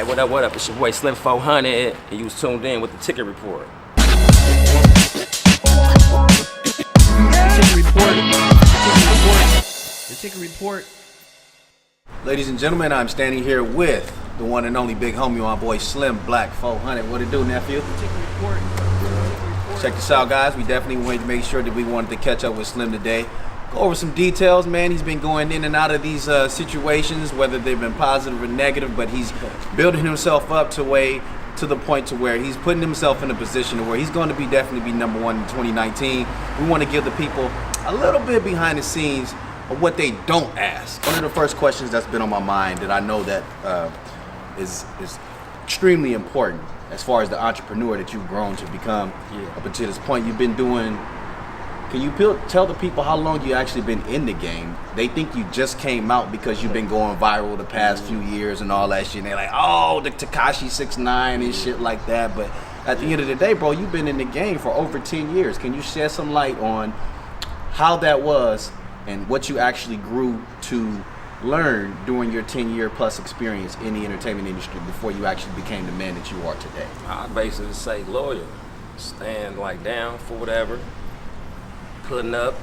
Hey, what up, what up? It's your boy Slim 400, and you was tuned in with the Ticket Report. The Ticket Report. Ladies and gentlemen, I'm standing here with the one and only big homie, my boy Slim Black 400. What it do, nephew? The Ticket Report. Check this out, guys. We definitely wanted to make sure that we wanted to catch up with Slim today. Go over some details, man. He's been going in and out of these situations, whether they've been positive or negative, but he's building himself up to the point to where he's putting himself in a position where he's going to definitely be number one in 2019. We want to give the people a little bit behind the scenes of what they don't ask. One of the first questions that's been on my mind that I know that is extremely important as far as the entrepreneur that you've grown to become up until this point. You've been doing. Can you tell the people how long you actually been in the game? They think you just came out because you've been going viral the past few years and all that shit. And they're like, oh, the Tekashi 6ix9ine and shit like that. But at the end of the day, bro, you've been in the game for over 10 years. Can you shed some light on how that was and what you actually grew to learn during your 10-year plus experience in the entertainment industry before you actually became the man that you are today? I basically say loyal, stand like down for whatever, putting up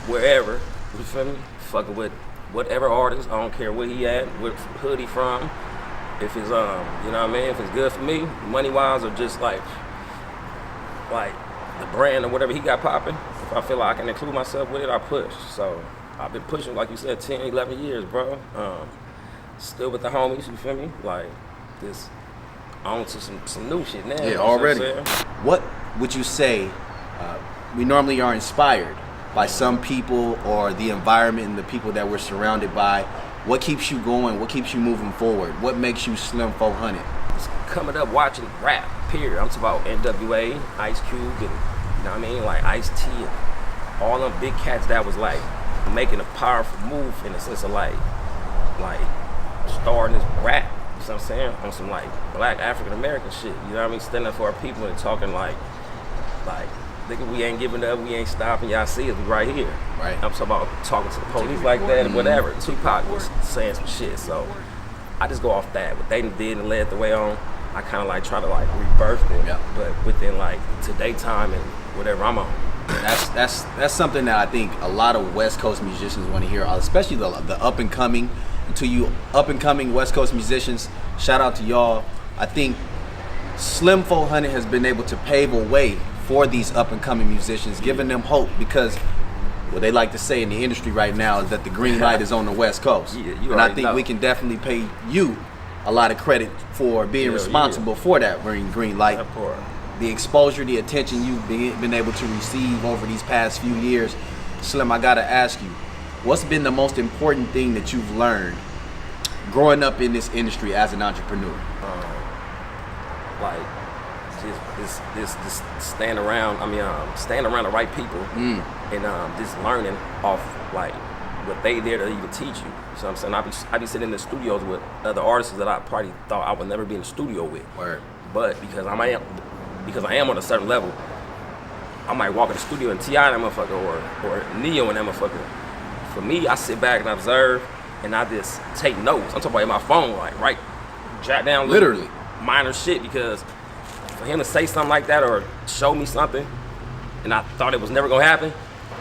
wherever, you feel me? Fucking with whatever artist, I don't care where he at, what hood he from. If it's you know what I mean, if it's good for me, money wise, or just like the brand or whatever he got popping, if I feel like I can include myself with it, I push. So I've been pushing, like you said, 10, 11 years, bro. Still with the homies, you feel me? Like this on to some new shit now. Yeah, already. What would you say? We normally are inspired by some people or the environment and the people that we're surrounded by. What keeps you going? What keeps you moving forward? What makes you Slim 400? It's coming up watching rap, period. I'm talking about NWA, Ice Cube, and you know what I mean? Like Ice-T and all them big cats that was like making a powerful move in the sense of like starting this rap, you know what I'm saying? On some like black African American shit, you know what I mean? Standing up for our people and talking like nigga, we ain't giving up, we ain't stopping, y'all see us, we right here. Right. I'm talking about talking to the police like that and whatever. Tupac was saying some shit, so I just go off that. What they did and led the way on, I kind of like try to like rebirth it, but within like today time and whatever I'm on. That's something that I think a lot of West Coast musicians want to hear, especially the up and coming. And to you up and coming West Coast musicians, shout out to y'all. I think Slim 400 has been able to pave a way for these up and coming musicians, giving them hope, because what they like to say in the industry right now is that the green light is on the West Coast. And I think we can definitely pay you a lot of credit for being responsible for that green light. The exposure, the attention you've been able to receive over these past few years. Slim, I gotta ask you, what's been the most important thing that you've learned growing up in this industry as an entrepreneur? This stand around. Stand around the right people and just learning off like what they there to even teach you. So I'm saying I be sitting in the studios with other artists that I probably thought I would never be in the studio with. Word. But because I am on a certain level, I might walk in the studio and T.I. that motherfucker or Neo and that motherfucker. For me, I sit back and observe and I just take notes. I'm talking about in my phone, like jot down literally minor shit, because for him to say something like that or show me something and I thought it was never gonna happen,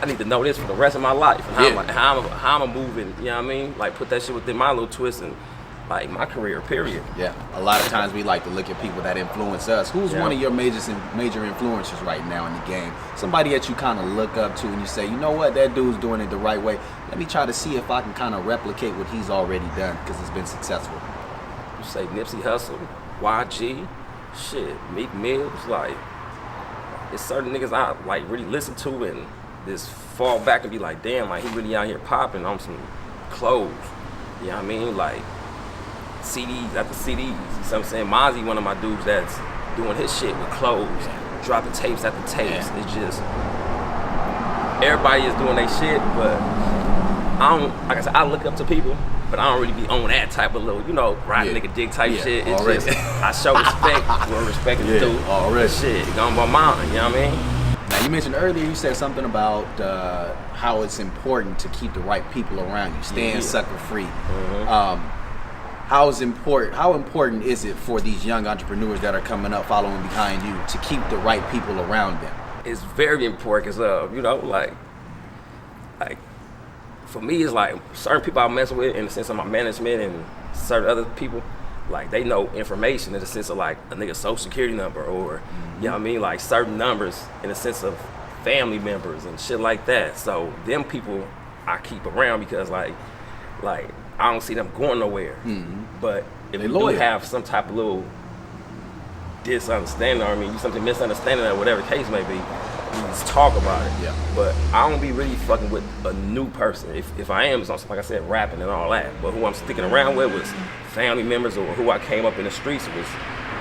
I need to know this for the rest of my life and how I'm moving, you know what I mean? Like put that shit within my little twist and like my career, period. Yeah, a lot of times we like to look at people that influence us. Who's one of your major influencers right now in the game? Somebody that you kind of look up to and you say, you know what, that dude's doing it the right way. Let me try to see if I can kind of replicate what he's already done because it's been successful. You say Nipsey Hussle, YG, shit, Meek Mills, like it's certain niggas I like really listen to and just fall back and be like, damn, like he really out here popping on some clothes. You know what I mean? Like CDs after CDs. You know what I'm saying? Mozzie, one of my dudes that's doing his shit with clothes, dropping tapes after tapes. Yeah. It's just everybody is doing their shit, but I don't, like I said, I look up to people, but I don't really be on that type of little, you know, riding nigga dick type shit. It's just, I show respect where respect is due. Already. Shit, it gone by mine, you know what I mean? Now, you mentioned earlier, you said something about how it's important to keep the right people around you, staying sucker free. How important is it for these young entrepreneurs that are coming up, following behind you, to keep the right people around them? It's very important because, you know, like for me, it's like certain people I mess with in the sense of my management and certain other people, like they know information in the sense of like a nigga's social security number or, you know what I mean, like certain numbers in the sense of family members and shit like that. So them people I keep around because like I don't see them going nowhere. But if you do have some type of little misunderstanding, or I mean, something misunderstanding or whatever the case may be, we just talk about it. Yeah. But I don't be really fucking with a new person. If I am, it's on, like I said, rapping and all that. But who I'm sticking around with was family members or who I came up in the streets was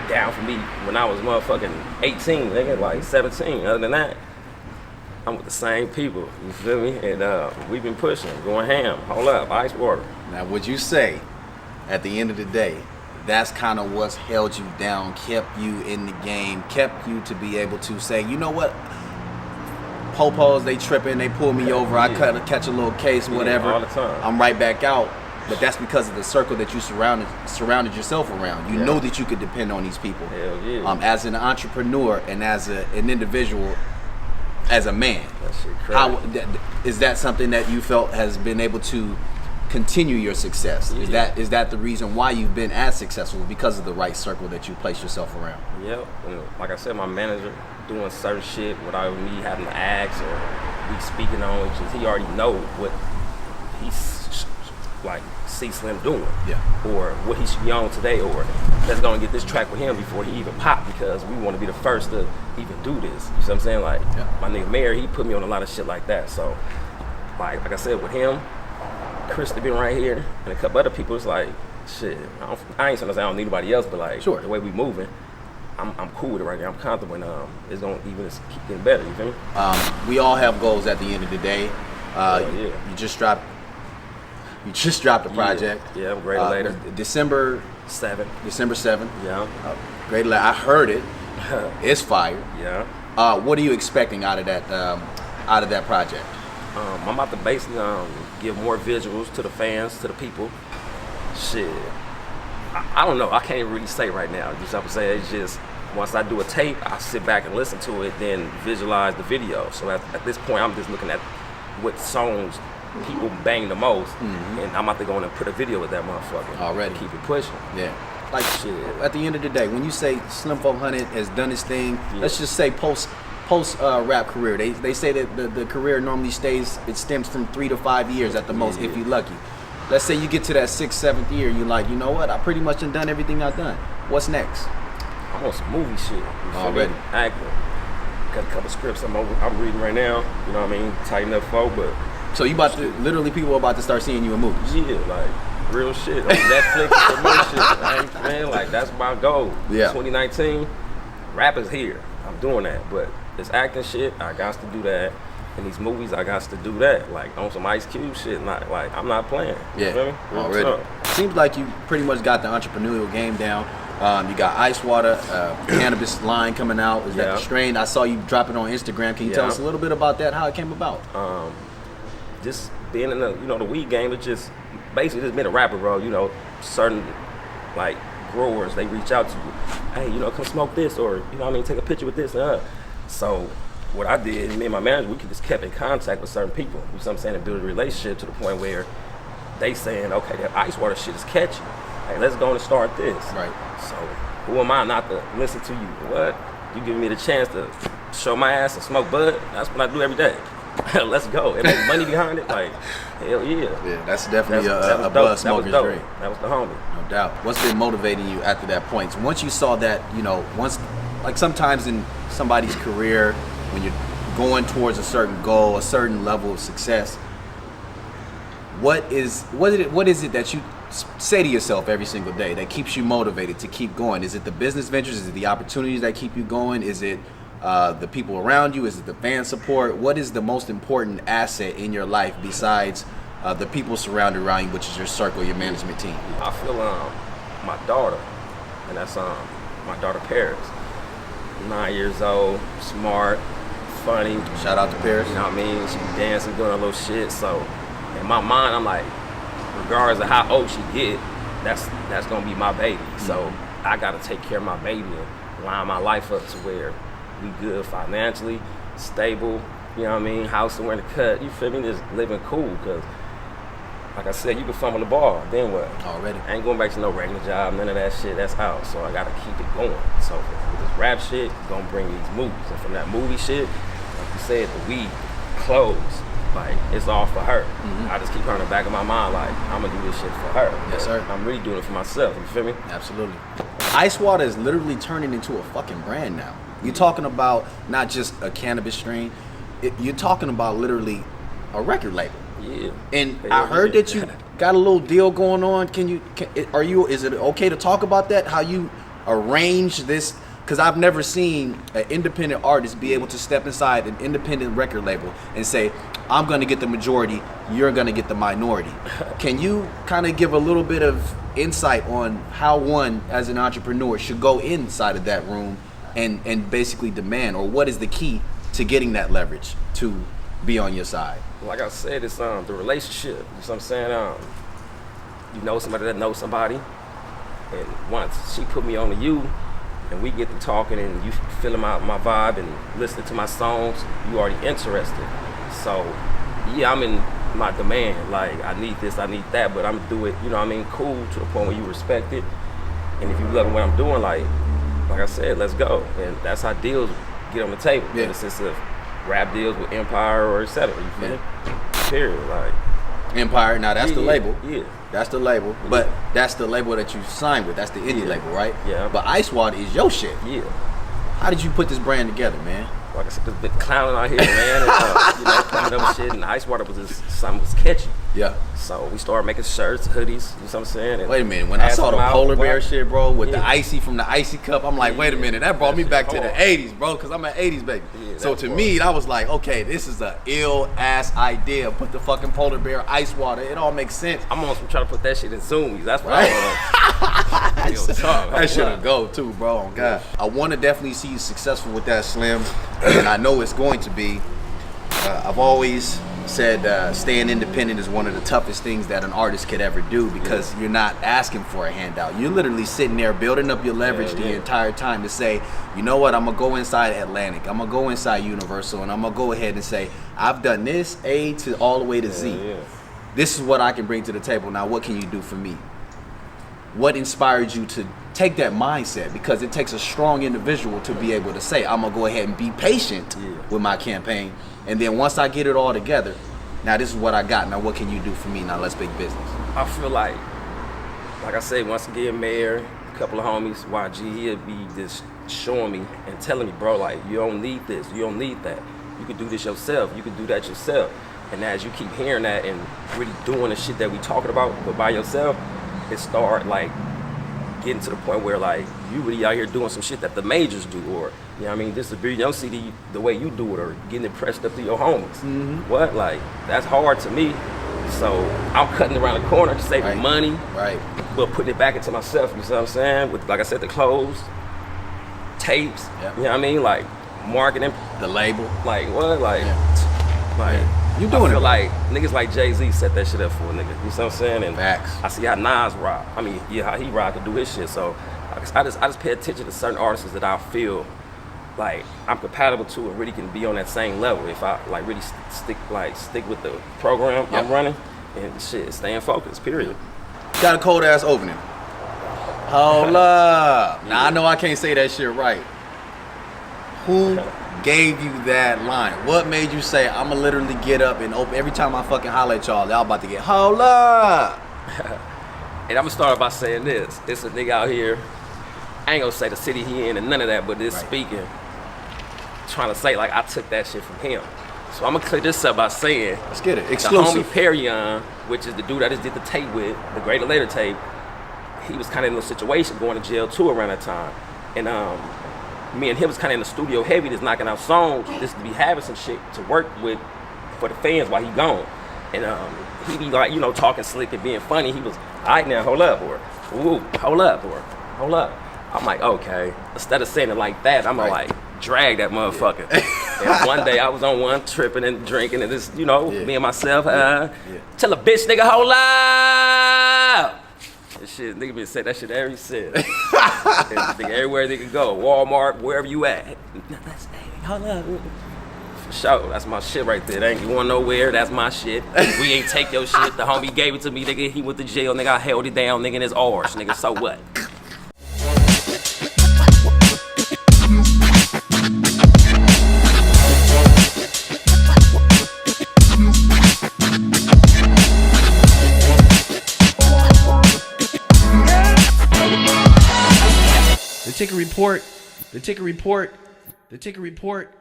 down for me when I was motherfucking 18, nigga, like 17. Other than that, I'm with the same people, you feel me? And we've been pushing, going ham, hold up, ice water. Now, would you say, at the end of the day, that's kind of what's held you down, kept you in the game, kept you to be able to say, you know what, popos, they tripping, they pull me over, I catch a little case, whatever, all the time. I'm right back out. But that's because of the circle that you surrounded yourself around. You know that you could depend on these people. Hell yeah. As an entrepreneur and as an individual, as a man, that shit crazy. Is that something that you felt has been able to continue your success? Yeah. Is that the reason why you've been as successful, because of the right circle that you place yourself around? Yep. And like I said, my manager doing certain shit without me having to ask or be speaking on it. Just he already know what he's like see Slim doing, or what he should be on today, or let's go and get this track with him before he even pop, because we want to be the first to even do this. You see what I'm saying? Like my nigga Mayor, he put me on a lot of shit like that. So like I said, with him, Chris been right here, and a couple other people, it's like shit. I ain't saying I don't need anybody else, but like the way we moving, I'm cool with it right now. I'm comfortable, and it's gonna even keep getting better. You feel me? We all have goals at the end of the day. You just dropped a project. Yeah, Greater Later. December 7th. December 7th. Yeah. Greater Later. I heard it. It's fire. Yeah. What are you expecting out of that project? I'm about to basically give more visuals to the fans, to the people. Shit. I don't know. I can't really say right now. Just have to say it's just once I do a tape, I sit back and listen to it, then visualize the video. So at this point, I'm just looking at what songs people bang the most, and I'm about to go in and put a video with that motherfucker. Already. Keep it pushing. Yeah. Like shit. At the end of the day, when you say Slim 400 has done his thing, let's just say post rap career. They say that the career normally stems from 3 to 5 years at the most, if you're lucky. Let's say you get to that 6th, 7th year, you're like, you know what? I pretty much done everything I've done. What's next? I'm on some movie shit. Already. Acting. Got a couple scripts I'm reading right now. You know what I mean? Tighten up folk, but. So you about to, literally people are about to start seeing you in movies? Yeah, like real shit. On Netflix and real shit. Man, like that's my goal. Yeah. 2019, rap is here. I'm doing that. But this acting shit, I got to do that. In these movies, I got to do that. Like on some Ice Cube shit, not like I'm not playing. You feel me? Already. Seems like you pretty much got the entrepreneurial game down. You got Ice Water, cannabis line coming out. Is that the strain? I saw you drop it on Instagram. Can you tell us a little bit about that? How it came about? Just being in the weed game, it's just basically just being a rapper, bro. You know, certain like growers, they reach out to you, hey, come smoke this, or what I mean, take a picture with this. So what I did, me and my manager, we just kept in contact with certain people. You know what I'm saying, and build a relationship to the point where they saying, okay, that Ice Water shit is catchy. Hey, let's go and start this. Right. So who am I not to listen to you? What? You giving me the chance to show my ass and smoke bud? That's what I do every day. Let's go. And make money behind it, like, hell yeah. Yeah, that's definitely a blood smoker's dream. That was the homie. No doubt. What's been motivating you after that point? So once you saw that, like sometimes in somebody's career, when you're going towards a certain goal, a certain level of success, what is it that you say to yourself every single day that keeps you motivated to keep going? Is it the business ventures? Is it the opportunities that keep you going? Is it the people around you? Is it the fan support? What is the most important asset in your life besides the people surrounded around you, which is your circle, your management team? I feel my daughter, and that's my daughter Paris. 9 years old, smart, funny. Shout out to Paris. You know what I mean? She be dancing, doing a little shit. So in my mind, I'm like, regardless of how old she get, that's gonna be my baby. So I gotta take care of my baby and line my life up to where we good financially, stable, you know what I mean? House somewhere in the cut, you feel me? Just living cool, cause like I said, you can fumble the ball, then what? Already. I ain't going back to no regular job, none of that shit, that's out. So I gotta keep it going. So with this rap shit, gonna bring these movies. And from that movie shit, like you said, the weed, clothes, like it's all for her. I just keep her in the back of my mind, like I'm gonna do this shit for her. Yes, sir. I'm really doing it for myself, you feel me? Absolutely. Ice Water is literally turning into a fucking brand now. You're talking about not just a cannabis strain, you're talking about literally a record label. Yeah. And I heard that you got a little deal going on. Is it okay to talk about that? How you arrange this? Because I've never seen an independent artist be able to step inside an independent record label and say, I'm going to get the majority, you're going to get the minority. Can you kind of give a little bit of insight on how one, as an entrepreneur, should go inside of that room and basically demand, or what is the key to getting that leverage to be on your side? Like I said, it's the relationship. You know what I'm saying? You know somebody that knows somebody, and once she put me on to you, and we get to talking, and you feeling my vibe and listening to my songs, you already interested. So yeah, I'm in my demand. Like I need this, I need that, but I'm gonna do it. You know what I mean? Cool to the point where you respect it, and if you love what I'm doing, like I said, let's go. And that's how deals get on the table. Yeah. In the sense of rap deals with Empire or etc. You feel me? Period. Like Empire. Now that's the label. Yeah. That's the label. But that's the label that you signed with. That's the indie label, right? Yeah. But Ice Water is your shit. Yeah. How did you put this brand together, man? Like I said, there's been clowning out here, man. And, you know, coming up with shit, and Ice Water was just something was catchy. Yeah. So we started making shirts, hoodies, you know what I'm saying? And wait a minute, when I saw the polar bear shit, bro, with the Yeah. icy from the icy cup, I'm like, wait a minute, that brought me back to the 80s, bro, because I'm an 80s baby. Yeah, so that to was- me, I was like, okay, this is a ill-ass idea. Put the fucking polar bear Ice Water. It all makes sense. I'm almost trying to put that shit in Zoomies. That's what I want. That should go too, bro. Oh, God. I want to definitely see you successful with that, Slim, and I know it's going to be. I've always said staying independent is one of the toughest things that an artist could ever do, because you're not asking for a handout. You're literally sitting there building up your leverage the entire time to say, you know what, I'm going to go inside Atlantic, I'm going to go inside Universal, and I'm going to go ahead and say, I've done this A to all the way to Z. Yeah. This is what I can bring to the table. Now, what can you do for me? What inspired you to take that mindset? Because it takes a strong individual to be able to say, I'm going to go ahead and be patient with my campaign. And then once I get it all together, now this is what I got. Now what can you do for me? Now let's big business. I feel like I said, once again, Mayor, a couple of homies, YG, he'll be just showing me and telling me, bro, like, you don't need this, you don't need that. You can do this yourself, you can do that yourself. And as you keep hearing that and really doing the shit that we talking about, but by yourself, it start like getting to the point where like you really out here doing some shit that the majors do, or you know what I mean, distributing your CD the way you do it, or getting it pressed up to your homies. What, like, that's hard to me. So I'm cutting around the corner, saving money, but putting it back into myself. You see what I'm saying? With, like I said, the clothes, tapes. You know what I mean? Like marketing, the label. Like what? Like, like. You doing I feel it like niggas like Jay-Z set that shit up for a nigga. You know what I'm saying? And facts. I see how Nas rock. I mean, how he rock to do his shit. So I just pay attention to certain artists that I feel like I'm compatible to and really can be on that same level. If I like really stick with the program I'm running and shit, staying focused. Period. Got a cold ass opening. Hold up. Now I know I can't say that shit right. Who gave you that line? What made you say, I'ma literally get up and open every time I fucking holler at y'all about to get hold up? And I'm gonna start by saying this. It's a nigga out here, I ain't gonna say the city he in and none of that, but this speaking, trying to say like I took that shit from him. So I'm gonna clear this up by saying, let's get it. Exclusive. The homie Perion, which is the dude I just did the tape with, the Greater Later tape, he was kind of in a situation going to jail too around that time. And me and him was kind of in the studio heavy, just knocking out songs, just to be having some shit to work with for the fans while he gone. And he be like, you know, talking slick and being funny. He was, all right now, hold up, or ooh, hold up, or hold up. I'm like, okay. Instead of saying it like that, I'm gonna like drag that motherfucker. And one day I was on one tripping and drinking and just, you know, me and myself, tell a bitch nigga, hold up. This shit, nigga been saying that shit every since. Nigga, everywhere they can go, Walmart, wherever you at. That's, hey, hold up. For sure, that's my shit right there. Ain't going nowhere, that's my shit. We ain't take your shit. The homie gave it to me, nigga. He went to jail, nigga. I held it down, nigga, in his arse, nigga. So what? The ticker report.